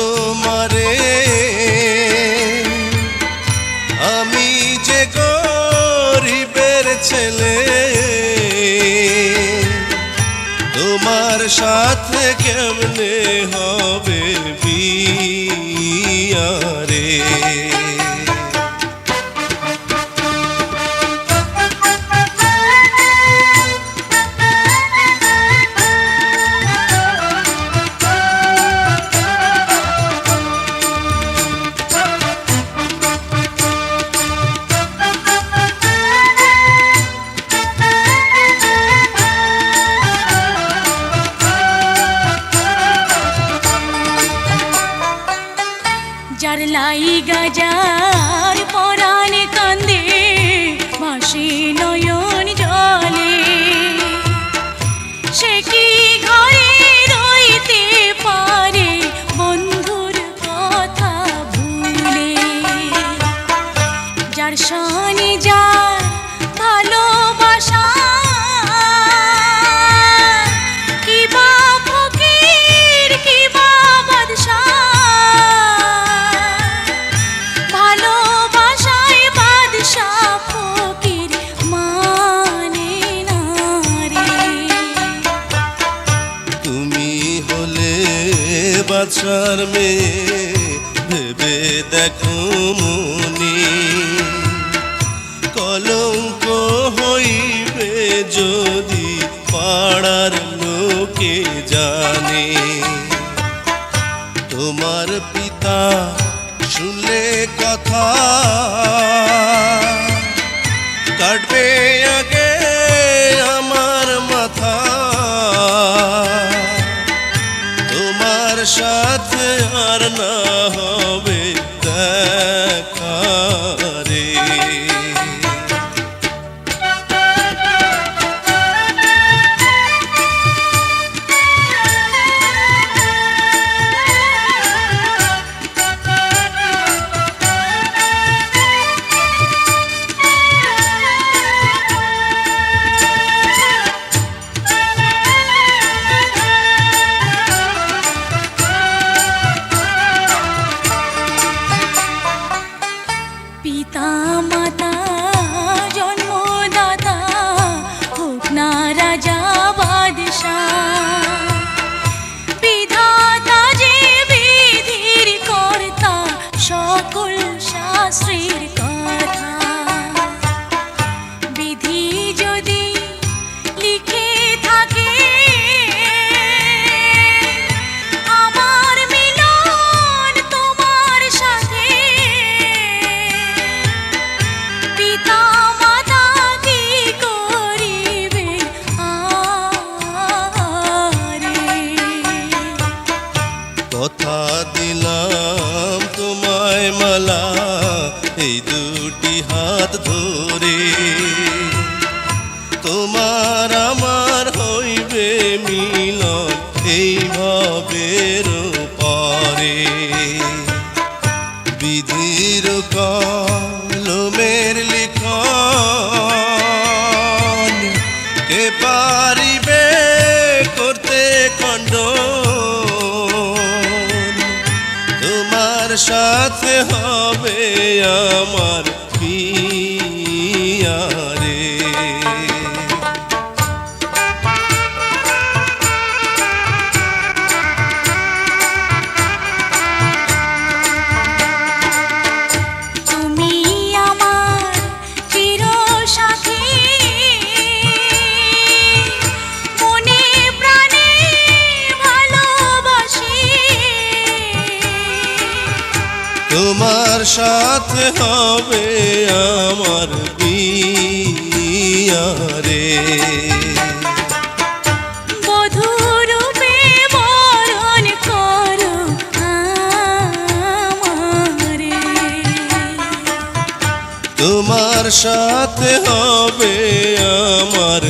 তোমারে আমি যে গরিবের ছেলে তোমার সাথে কেমনে হবে বিয়া রে যার লাইগা যার পরাণ কান্দে ভাসে নয়ন জলে সে কি ঘরে রইতে পারে বন্ধুর কথা ভুলে যার শানে যার ভালোবাসা কিবা ফকির কিবা বাদশা বাছার মেয়ে ভেবে দেখো মনি কলঙ্ক হইবে যদি পাড়ার লোকে জানে তোমার পিতা শুনলে কথা কাটবে আগে আমার মাথা সাথে আর না হবে দেখা রে পিতা মাতা জন্মদাতা হোক না রাজা বাদশাহ বিধাতা যে বিধির কর্তা সকল শাস্ত্রের কথা বিধি যদি লিখে থাকে আমার মিলন তোমার সাথে পিতা মাতা কি করিবে আরে কথা দিলাম তোমায় মালা এই দুটি হাত ধরে তোমার আমার হইবে মিলন এইভাবে পরে বিধির কলমের লিখন কে পারিবে করতে খণ্ডন তোমার সাথে হবে আমার বিয়া রে তুমি আমার চির সাথী মনে প্রাণে ভালোবাসি তোমার সাথে হবে আমার বিয়া রে বধূরূপে বরণ করো আমারে তোমার সাথে হবে আমার